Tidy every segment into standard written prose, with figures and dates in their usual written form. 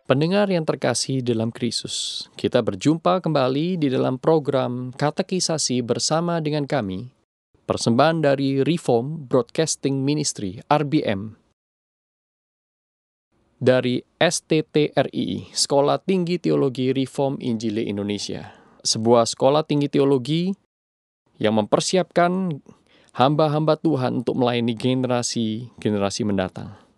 Pendengar yang terkasih dalam Kristus, kita berjumpa kembali di dalam program Katekisasi bersama dengan kami, persembahan dari Reform Broadcasting Ministry, RBM, dari STTRI, Sekolah Tinggi Teologi Reform Injili Indonesia, sebuah sekolah tinggi teologi yang mempersiapkan hamba-hamba Tuhan untuk melayani generasi-generasi mendatang.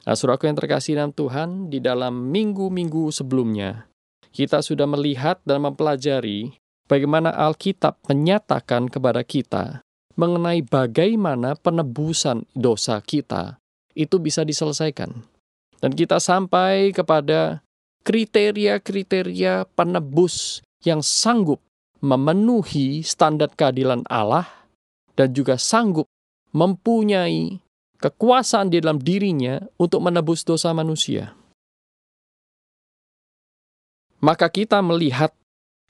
Nah, saudaraku yang terkasih dalam Tuhan, di dalam minggu-minggu sebelumnya, kita sudah melihat dan mempelajari bagaimana Alkitab menyatakan kepada kita mengenai bagaimana penebusan dosa kita itu bisa diselesaikan. Dan kita sampai kepada kriteria-kriteria penebus yang sanggup memenuhi standar keadilan Allah dan juga sanggup mempunyai kekuasaan di dalam dirinya untuk menebus dosa manusia. Maka kita melihat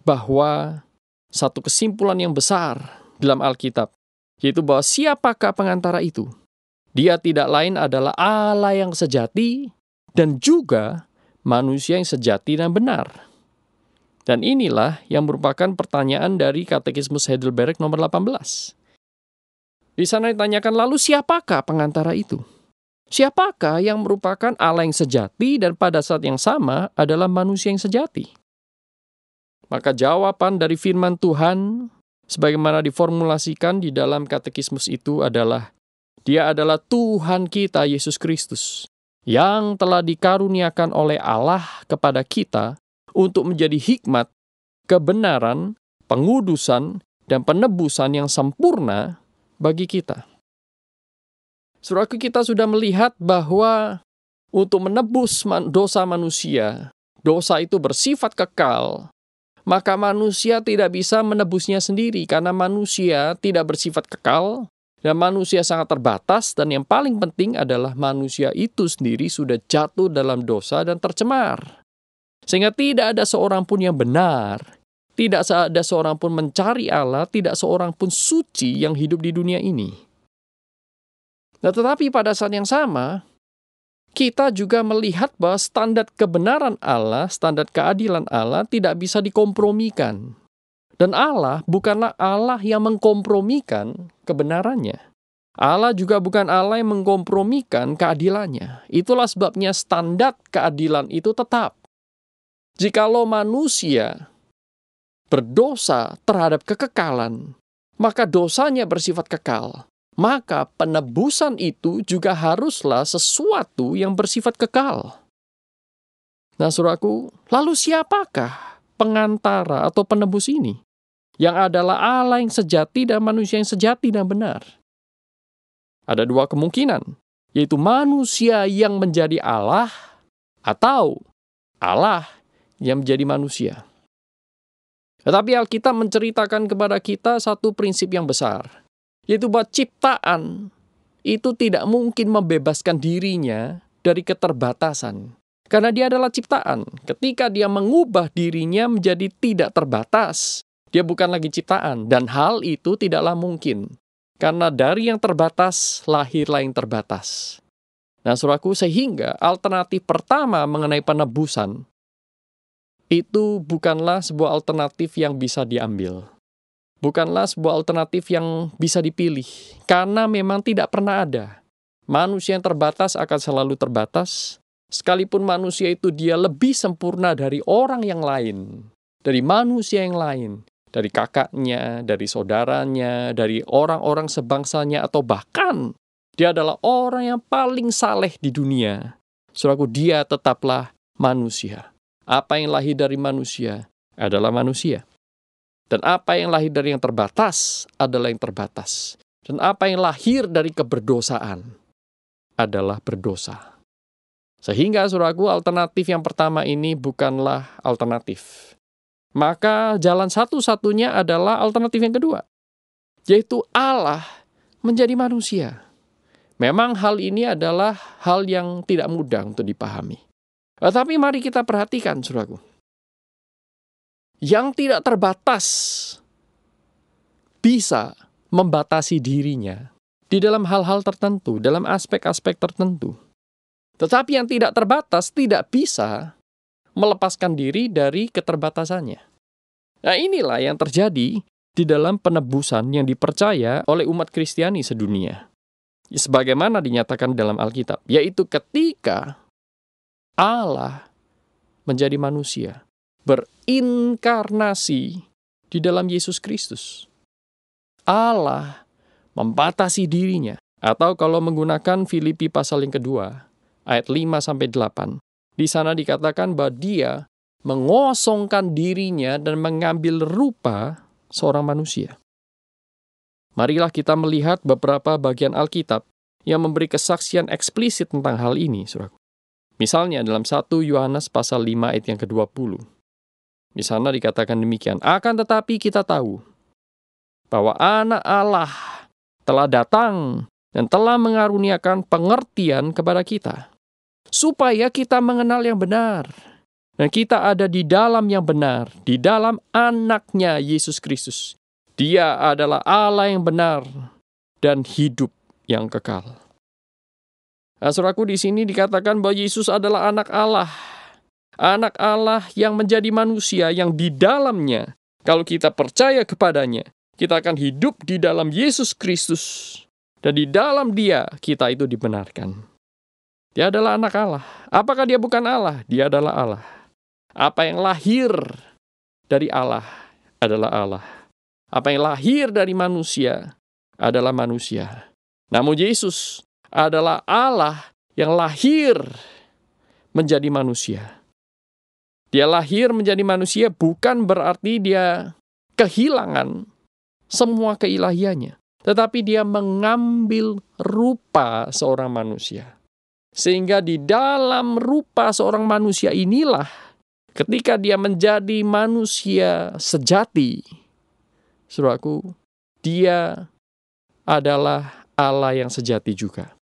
bahwa satu kesimpulan yang besar dalam Alkitab, yaitu bahwa siapakah pengantara itu? Dia tidak lain adalah Allah yang sejati dan juga manusia yang sejati dan benar. Dan inilah yang merupakan pertanyaan dari Katekismus Heidelberg nomor 18. Di sana ditanyakan, lalu siapakah pengantara itu? Siapakah yang merupakan Allah yang sejati dan pada saat yang sama adalah manusia yang sejati? Maka jawaban dari firman Tuhan, sebagaimana diformulasikan di dalam katekismus itu adalah, Dia adalah Tuhan kita, Yesus Kristus, yang telah dikaruniakan oleh Allah kepada kita untuk menjadi hikmat, kebenaran, pengudusan, dan penebusan yang sempurna bagi kita. Saudaraku, kita sudah melihat bahwa untuk menebus dosa manusia, dosa itu bersifat kekal, maka manusia tidak bisa menebusnya sendiri karena manusia tidak bersifat kekal dan manusia sangat terbatas, dan yang paling penting adalah manusia itu sendiri sudah jatuh dalam dosa dan tercemar. Sehingga tidak ada seorang pun yang benar, tidak ada seorang pun mencari Allah, tidak seorang pun suci yang hidup di dunia ini. Nah, tetapi pada saat yang sama, kita juga melihat bahwa standar kebenaran Allah, standar keadilan Allah tidak bisa dikompromikan. Dan Allah bukanlah Allah yang mengkompromikan kebenarannya. Allah juga bukan Allah yang mengkompromikan keadilannya. Itulah sebabnya standar keadilan itu tetap. Jikalau manusia berdosa terhadap kekekalan, maka dosanya bersifat kekal. Maka penebusan itu juga haruslah sesuatu yang bersifat kekal. Nah, saudaraku, lalu siapakah pengantara atau penebus ini? Yang adalah Allah yang sejati dan manusia yang sejati dan benar. Ada dua kemungkinan, yaitu manusia yang menjadi Allah atau Allah yang menjadi manusia. Tetapi Alkitab menceritakan kepada kita satu prinsip yang besar, yaitu bahwa ciptaan itu tidak mungkin membebaskan dirinya dari keterbatasan. Karena dia adalah ciptaan. Ketika dia mengubah dirinya menjadi tidak terbatas, dia bukan lagi ciptaan. Dan hal itu tidaklah mungkin. Karena dari yang terbatas, lahirlah yang terbatas. Nah, saudaraku, sehingga alternatif pertama mengenai penebusan, itu bukanlah sebuah alternatif yang bisa diambil. Bukanlah sebuah alternatif yang bisa dipilih. Karena memang tidak pernah ada. Manusia yang terbatas akan selalu terbatas. Sekalipun manusia itu dia lebih sempurna dari orang yang lain. Dari manusia yang lain. Dari kakaknya, dari saudaranya, dari orang-orang sebangsanya, atau bahkan dia adalah orang yang paling saleh di dunia. Saudaraku, dia tetaplah manusia. Apa yang lahir dari manusia adalah manusia. Dan apa yang lahir dari yang terbatas adalah yang terbatas. Dan apa yang lahir dari keberdosaan adalah berdosa. Sehingga saudaraku, alternatif yang pertama ini bukanlah alternatif. Maka jalan satu-satunya adalah alternatif yang kedua, yaitu Allah menjadi manusia. Memang hal ini adalah hal yang tidak mudah untuk dipahami. Tetapi mari kita perhatikan, saudaraku. Yang tidak terbatas bisa membatasi dirinya di dalam hal-hal tertentu, dalam aspek-aspek tertentu. Tetapi yang tidak terbatas tidak bisa melepaskan diri dari keterbatasannya. Nah, inilah yang terjadi di dalam penebusan yang dipercaya oleh umat Kristiani sedunia. Sebagaimana dinyatakan dalam Alkitab, yaitu ketika Allah menjadi manusia, berinkarnasi di dalam Yesus Kristus. Allah membatasi dirinya, atau kalau menggunakan Filipi pasal yang kedua, ayat 5-8, di sana dikatakan bahwa dia mengosongkan dirinya dan mengambil rupa seorang manusia. Marilah kita melihat beberapa bagian Alkitab yang memberi kesaksian eksplisit tentang hal ini, saudaraku. Misalnya dalam 1 Yohanes pasal 5 ayat yang ke-20. Di sana dikatakan demikian, akan tetapi kita tahu bahwa Anak Allah telah datang dan telah mengaruniakan pengertian kepada kita, supaya kita mengenal yang benar. Dan kita ada di dalam yang benar, di dalam Anaknya Yesus Kristus. Dia adalah Allah yang benar dan hidup yang kekal. Nah, saudaraku, di sini dikatakan bahwa Yesus adalah anak Allah. Anak Allah yang menjadi manusia, yang di dalamnya, kalau kita percaya kepadanya, kita akan hidup di dalam Yesus Kristus. Dan di dalam Dia, kita itu dibenarkan. Dia adalah anak Allah. Apakah dia bukan Allah? Dia adalah Allah. Apa yang lahir dari Allah adalah Allah. Apa yang lahir dari manusia adalah manusia. Namun Yesus adalah Allah yang lahir menjadi manusia. Dia lahir menjadi manusia bukan berarti dia kehilangan semua keilahiannya. Tetapi dia mengambil rupa seorang manusia. Sehingga di dalam rupa seorang manusia inilah, ketika dia menjadi manusia sejati, saudaraku, dia adalah Allah yang sejati juga.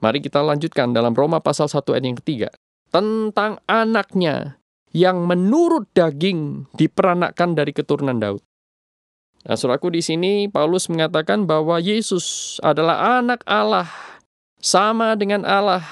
Mari kita lanjutkan dalam Roma pasal 1 ayat yang ketiga. Tentang anaknya yang menurut daging diperanakkan dari keturunan Daud. Nah, saudaraku, di sini Paulus mengatakan bahwa Yesus adalah anak Allah, sama dengan Allah.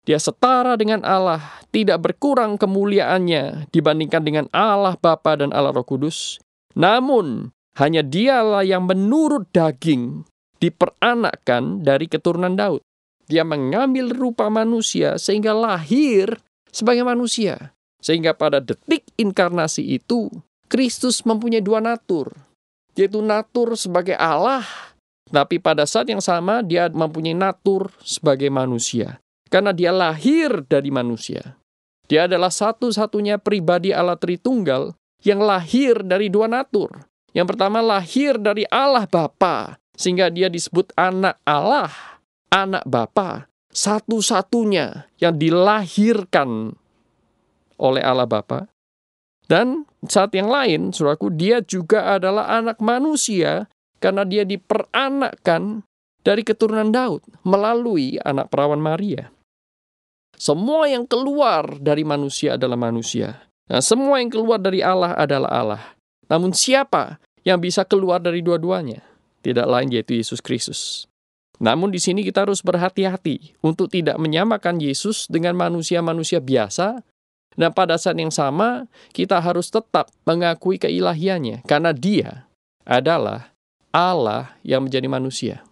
Dia setara dengan Allah, tidak berkurang kemuliaannya dibandingkan dengan Allah Bapa dan Allah Roh Kudus. Namun, hanya dialah yang menurut daging diperanakkan dari keturunan Daud. Dia mengambil rupa manusia sehingga lahir sebagai manusia. Sehingga pada detik inkarnasi itu, Kristus mempunyai dua natur. Yaitu natur sebagai Allah, tapi pada saat yang sama dia mempunyai natur sebagai manusia. Karena dia lahir dari manusia. Dia adalah satu-satunya pribadi Allah Tritunggal yang lahir dari dua natur. Yang pertama lahir dari Allah Bapa, sehingga dia disebut anak Allah, anak Bapa, satu-satunya yang dilahirkan oleh Allah Bapa. Dan saat yang lain, saudaraku, dia juga adalah anak manusia karena dia diperanakkan dari keturunan Daud melalui anak perawan Maria. Semua yang keluar dari manusia adalah manusia. Nah, semua yang keluar dari Allah adalah Allah. Namun siapa yang bisa keluar dari dua-duanya? Tidak lain yaitu Yesus Kristus. Namun di sini kita harus berhati-hati untuk tidak menyamakan Yesus dengan manusia-manusia biasa. Dan pada saat yang sama, kita harus tetap mengakui keilahiannya. Karena dia adalah Allah yang menjadi manusia.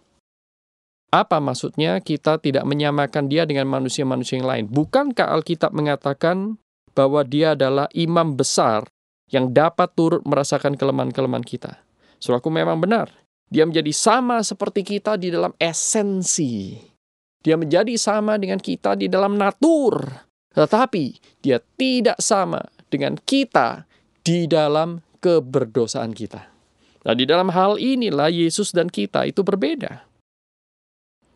Apa maksudnya kita tidak menyamakan dia dengan manusia-manusia yang lain? Bukankah Alkitab mengatakan bahwa dia adalah imam besar yang dapat turut merasakan kelemahan-kelemahan kita? Saudaraku, memang benar. Dia menjadi sama seperti kita di dalam esensi. Dia menjadi sama dengan kita di dalam natur. Tetapi dia tidak sama dengan kita di dalam keberdosaan kita. Nah, di dalam hal inilah Yesus dan kita itu berbeda.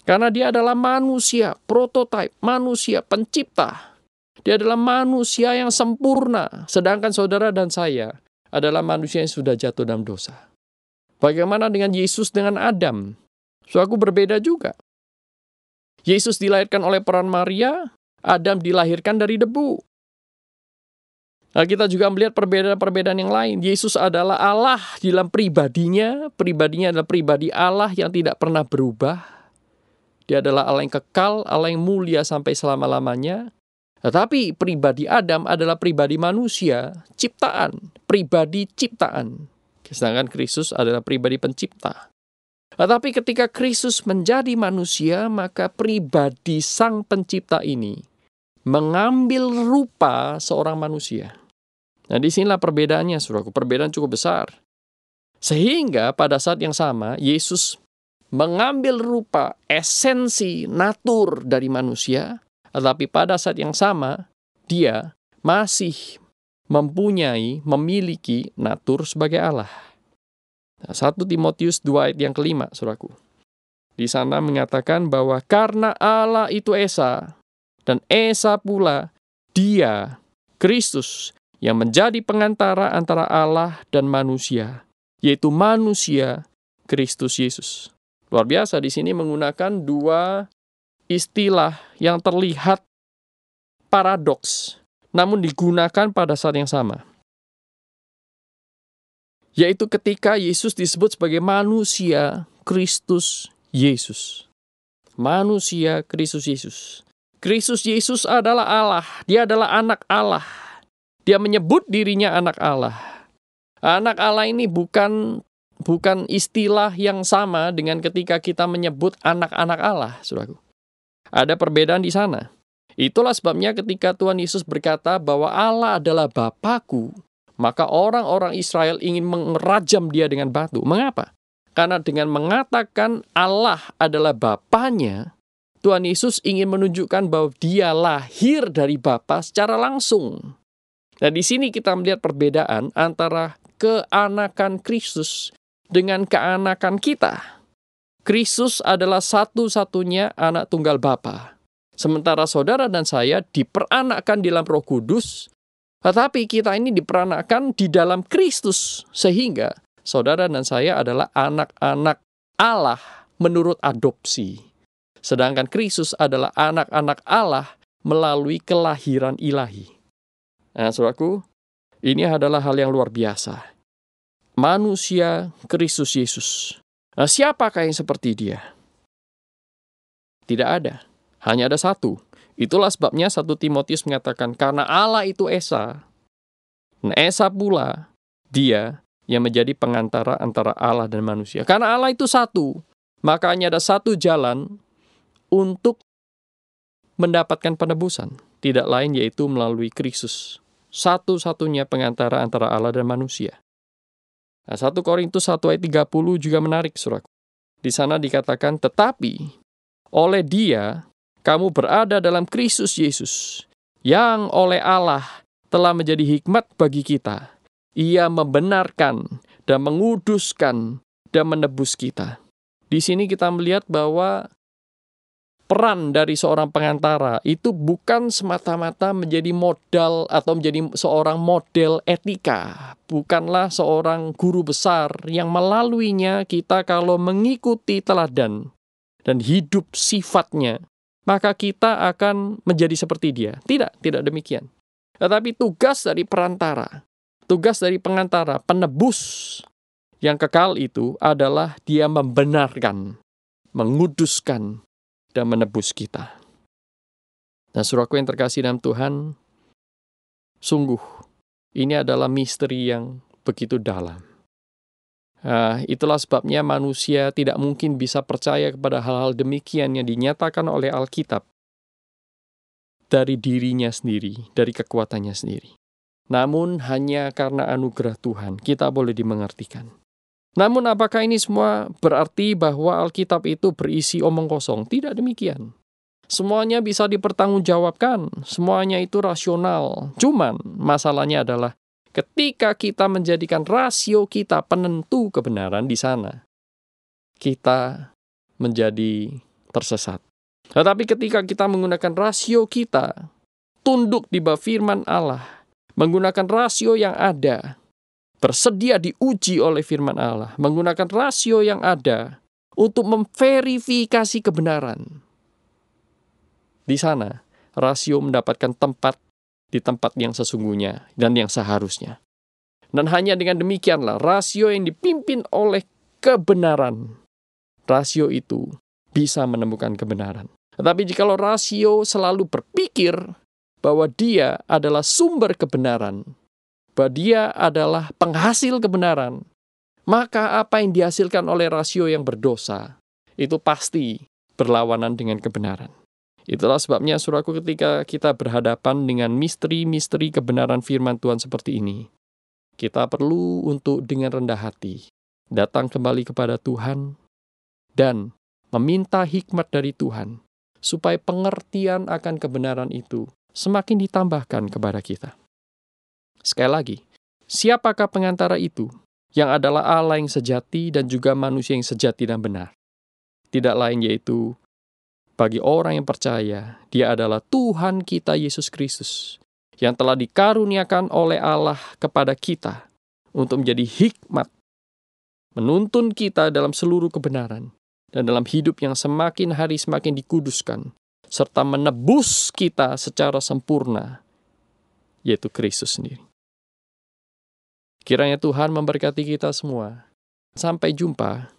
Karena dia adalah manusia, prototipe, manusia pencipta. Dia adalah manusia yang sempurna. Sedangkan saudara dan saya adalah manusia yang sudah jatuh dalam dosa. Bagaimana dengan Yesus dengan Adam? Suatu berbeda juga. Yesus dilahirkan oleh peran Maria, Adam dilahirkan dari debu. Nah, kita juga melihat perbedaan-perbedaan yang lain. Yesus adalah Allah dalam pribadinya. Pribadinya adalah pribadi Allah yang tidak pernah berubah. Dia adalah Allah yang kekal, Allah yang mulia sampai selama-lamanya. Tetapi pribadi Adam adalah pribadi manusia, ciptaan, pribadi ciptaan. Sedangkan Kristus adalah pribadi pencipta. Tetapi ketika Kristus menjadi manusia, maka pribadi sang pencipta ini mengambil rupa seorang manusia. Nah, disinilah perbedaannya, saudaraku. Perbedaan cukup besar. Sehingga pada saat yang sama, Yesus mengambil rupa esensi natur dari manusia, tetapi pada saat yang sama, dia masih memiliki natur sebagai Allah. Nah, 1 Timotius 2 ayat yang kelima, saudaraku. Di sana mengatakan bahwa karena Allah itu Esa, dan Esa pula dia, Kristus, yang menjadi pengantara antara Allah dan manusia, yaitu manusia Kristus Yesus. Luar biasa, di sini menggunakan dua istilah yang terlihat paradoks, namun digunakan pada saat yang sama. Yaitu ketika Yesus disebut sebagai manusia Kristus Yesus. Manusia Kristus Yesus. Kristus Yesus adalah Allah, dia adalah anak Allah. Dia menyebut dirinya anak Allah. Anak Allah ini bukan istilah yang sama dengan ketika kita menyebut anak-anak Allah, saudaraku. Ada perbedaan di sana. Itulah sebabnya ketika Tuhan Yesus berkata bahwa Allah adalah Bapakku, maka orang-orang Israel ingin mengerajam dia dengan batu. Mengapa? Karena dengan mengatakan Allah adalah Bapaknya, Tuhan Yesus ingin menunjukkan bahwa dia lahir dari Bapa secara langsung. Nah, di sini kita melihat perbedaan antara keanakan Kristus dengan keanakan kita. Kristus adalah satu-satunya anak tunggal Bapa. Sementara saudara dan saya diperanakkan di dalam Roh Kudus, tetapi kita ini diperanakkan di dalam Kristus. Sehingga saudara dan saya adalah anak-anak Allah menurut adopsi. Sedangkan Kristus adalah anak-anak Allah melalui kelahiran ilahi. Nah, saudaraku, ini adalah hal yang luar biasa. Manusia Kristus Yesus. Nah, siapakah yang seperti dia? Tidak ada. Hanya ada satu. Itulah sebabnya 1 Timotius mengatakan, karena Allah itu Esa, dan Esa pula dia yang menjadi pengantara antara Allah dan manusia. Karena Allah itu satu, maka hanya ada satu jalan untuk mendapatkan penebusan. Tidak lain yaitu melalui Kristus. Satu-satunya pengantara antara Allah dan manusia. Nah, 1 Korintus 1 ayat 30 juga menarik, saudaraku. Di sana dikatakan, tetapi oleh dia kamu berada dalam Kristus Yesus, yang oleh Allah telah menjadi hikmat bagi kita. Ia membenarkan dan menguduskan dan menebus kita. Di sini kita melihat bahwa peran dari seorang pengantara itu bukan semata-mata menjadi modal atau menjadi seorang model etika. Bukanlah seorang guru besar yang melaluinya kita kalau mengikuti teladan dan hidup sifatnya, maka kita akan menjadi seperti dia. Tidak demikian. Tetapi tugas dari perantara, tugas dari pengantara, penebus yang kekal itu adalah dia membenarkan, menguduskan, dan menebus kita. Nah, saudaraku yang terkasih dalam Tuhan, sungguh ini adalah misteri yang begitu dalam. Itulah sebabnya manusia tidak mungkin bisa percaya kepada hal-hal demikian yang dinyatakan oleh Alkitab dari dirinya sendiri, dari kekuatannya sendiri. Namun hanya karena anugerah Tuhan kita boleh dimengertikan. Namun apakah ini semua berarti bahwa Alkitab itu berisi omong kosong? Tidak demikian. Semuanya bisa dipertanggungjawabkan, semuanya itu rasional. Cuman masalahnya adalah ketika kita menjadikan rasio kita penentu kebenaran di sana, kita menjadi tersesat. Tetapi ketika kita menggunakan rasio kita, tunduk di bawah firman Allah, menggunakan rasio yang ada, bersedia diuji oleh firman Allah, menggunakan rasio yang ada untuk memverifikasi kebenaran. Di sana, rasio mendapatkan tempat di tempat yang sesungguhnya dan yang seharusnya. Dan hanya dengan demikianlah rasio yang dipimpin oleh kebenaran, rasio itu bisa menemukan kebenaran. Tetapi jikalau rasio selalu berpikir bahwa dia adalah sumber kebenaran, bahwa dia adalah penghasil kebenaran, maka apa yang dihasilkan oleh rasio yang berdosa itu pasti berlawanan dengan kebenaran. Itulah sebabnya, saudaraku, ketika kita berhadapan dengan misteri-misteri kebenaran firman Tuhan seperti ini, kita perlu untuk dengan rendah hati datang kembali kepada Tuhan dan meminta hikmat dari Tuhan, supaya pengertian akan kebenaran itu semakin ditambahkan kepada kita. Sekali lagi, siapakah pengantara itu? Yang adalah Allah yang sejati dan juga manusia yang sejati dan benar. Tidak lain yaitu, bagi orang yang percaya, dia adalah Tuhan kita Yesus Kristus, yang telah dikaruniakan oleh Allah kepada kita untuk menjadi hikmat, menuntun kita dalam seluruh kebenaran, dan dalam hidup yang semakin hari semakin dikuduskan, serta menebus kita secara sempurna, yaitu Kristus sendiri. Kiranya Tuhan memberkati kita semua. Sampai jumpa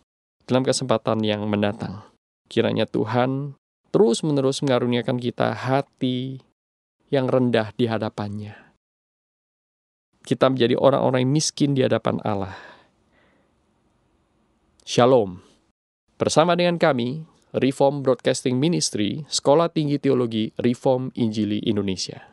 dalam kesempatan yang mendatang. Kiranya Tuhan terus-menerus mengaruniakan kita hati yang rendah di hadapannya. Kita menjadi orang-orang yang miskin di hadapan Allah. Shalom. Bersama dengan kami, Reform Broadcasting Ministry, Sekolah Tinggi Teologi Reform Injili Indonesia.